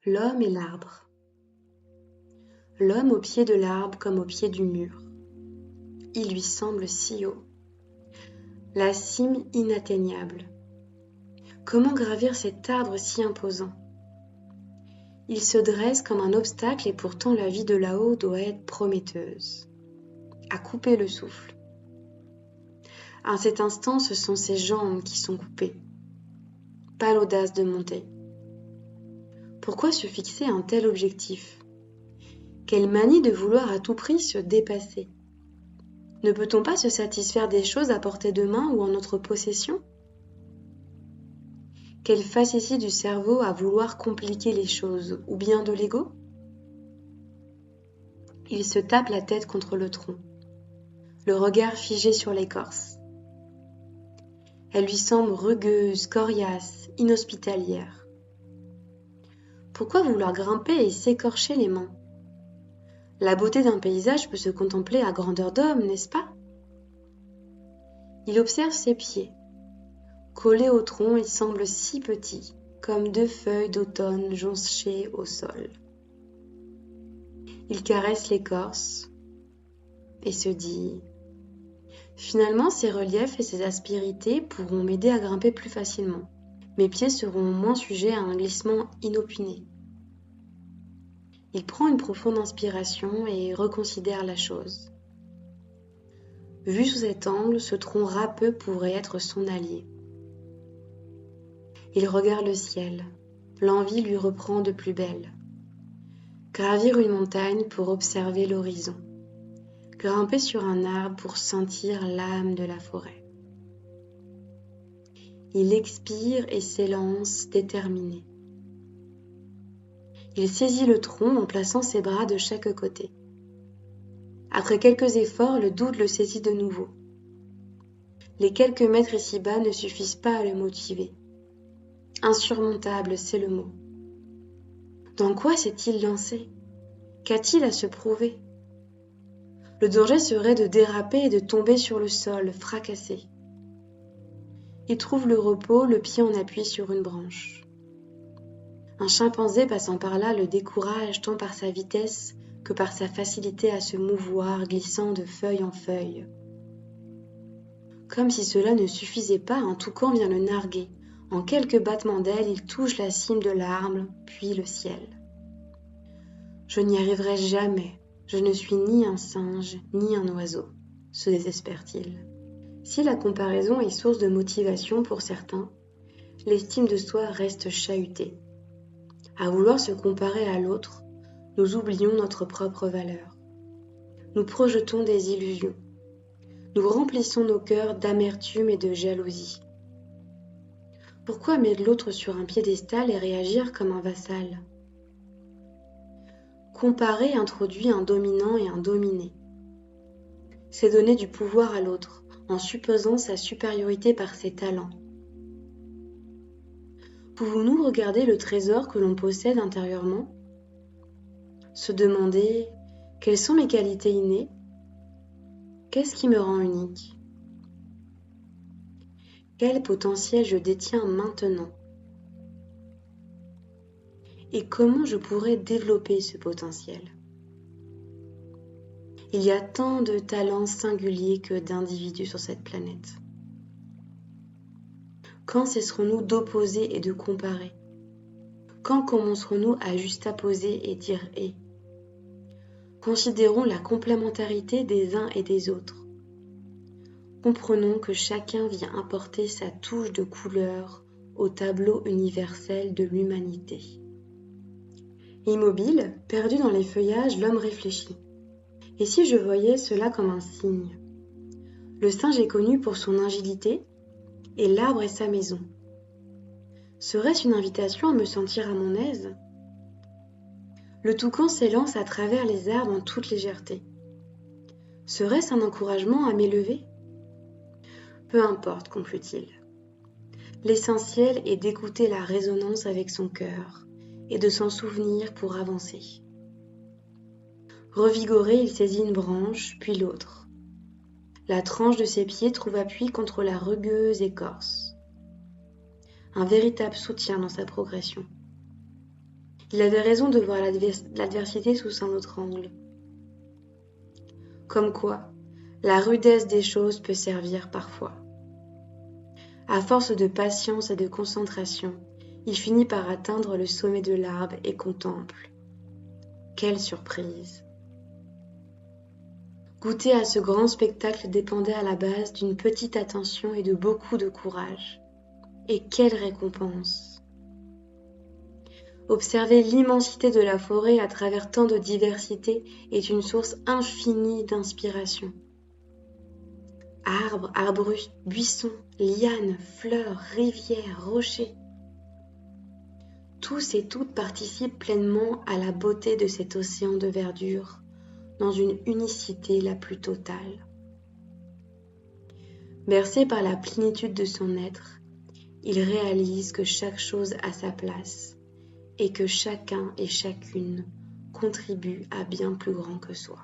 L'homme et l'arbre. L'homme au pied de l'arbre comme au pied du mur. Il lui semble si haut. La cime inatteignable. Comment gravir cet arbre si imposant? Il se dresse comme un obstacle et pourtant la vie de là-haut doit être prometteuse. À couper le souffle. À cet instant, ce sont ses jambes qui sont coupées. Pas l'audace de monter. Pourquoi se fixer un tel objectif? Quelle manie de vouloir à tout prix se dépasser? Ne peut-on pas se satisfaire des choses à portée de main ou en notre possession? Quelle facétie du cerveau à vouloir compliquer les choses, ou bien de l'ego? Il se tape la tête contre le tronc, le regard figé sur l'écorce. Elle lui semble rugueuse, coriace, inhospitalière. Pourquoi vouloir grimper et s'écorcher les mains? La beauté d'un paysage peut se contempler à grandeur d'homme, n'est-ce pas? Il observe ses pieds. Collés au tronc, ils semblent si petits, comme deux feuilles d'automne jonchées au sol. Il caresse l'écorce et se dit « Finalement, ces reliefs et ces aspérités pourront m'aider à grimper plus facilement. Mes pieds seront moins sujets à un glissement inopiné. » Il prend une profonde inspiration et reconsidère la chose. Vu sous cet angle, ce tronc râpeux pourrait être son allié. Il regarde le ciel. L'envie lui reprend de plus belle. Gravir une montagne pour observer l'horizon. Grimper sur un arbre pour sentir l'âme de la forêt. Il expire et s'élance déterminé. Il saisit le tronc en plaçant ses bras de chaque côté. Après quelques efforts, le doute le saisit de nouveau. Les quelques mètres ici-bas ne suffisent pas à le motiver. Insurmontable, c'est le mot. Dans quoi s'est-il lancé? Qu'a-t-il à se prouver? Le danger serait de déraper et de tomber sur le sol, fracassé. Il trouve le repos, le pied en appui sur une branche. Un chimpanzé passant par là le décourage tant par sa vitesse que par sa facilité à se mouvoir, glissant de feuille en feuille. Comme si cela ne suffisait pas, un toucan vient le narguer. En quelques battements d'ailes, il touche la cime de l'arbre, puis le ciel. Je n'y arriverai jamais. Je ne suis ni un singe, ni un oiseau, se désespère-t-il. Si la comparaison est source de motivation pour certains, l'estime de soi reste chahutée. À vouloir se comparer à l'autre, nous oublions notre propre valeur. Nous projetons des illusions. Nous remplissons nos cœurs d'amertume et de jalousie. Pourquoi mettre l'autre sur un piédestal et réagir comme un vassal? Comparer introduit un dominant et un dominé. C'est donner du pouvoir à l'autre, en supposant sa supériorité par ses talents. Pouvons-nous regarder le trésor que l'on possède intérieurement? Se demander quelles sont mes qualités innées? Qu'est-ce qui me rend unique? Quel potentiel je détiens maintenant? Et comment je pourrais développer ce potentiel? Il y a tant de talents singuliers que d'individus sur cette planète. Quand cesserons-nous d'opposer et de comparer? Quand commencerons-nous à juxtaposer et dire « et » ? Considérons la complémentarité des uns et des autres. Comprenons que chacun vient apporter sa touche de couleur au tableau universel de l'humanité. Immobile, perdu dans les feuillages, l'homme réfléchit. Et si je voyais cela comme un signe? Le singe est connu pour son agilité et l'arbre est sa maison. Serait-ce une invitation à me sentir à mon aise? Le toucan s'élance à travers les arbres en toute légèreté. Serait-ce un encouragement à m'élever? Peu importe, conclut-il. L'essentiel est d'écouter la résonance avec son cœur et de s'en souvenir pour avancer. Revigoré, il saisit une branche, puis l'autre. La tranche de ses pieds trouve appui contre la rugueuse écorce. Un véritable soutien dans sa progression. Il avait raison de voir l'adversité sous un autre angle. Comme quoi, la rudesse des choses peut servir parfois. À force de patience et de concentration, il finit par atteindre le sommet de l'arbre et contemple. Quelle surprise! Goûter à ce grand spectacle dépendait à la base d'une petite attention et de beaucoup de courage. Et quelle récompense! Observer l'immensité de la forêt à travers tant de diversité est une source infinie d'inspiration. Arbres, arbustes, buissons, lianes, fleurs, rivières, rochers. Tous et toutes participent pleinement à la beauté de cet océan de verdure, dans une unicité la plus totale. Bercé par la plénitude de son être, il réalise que chaque chose a sa place et que chacun et chacune contribue à bien plus grand que soi.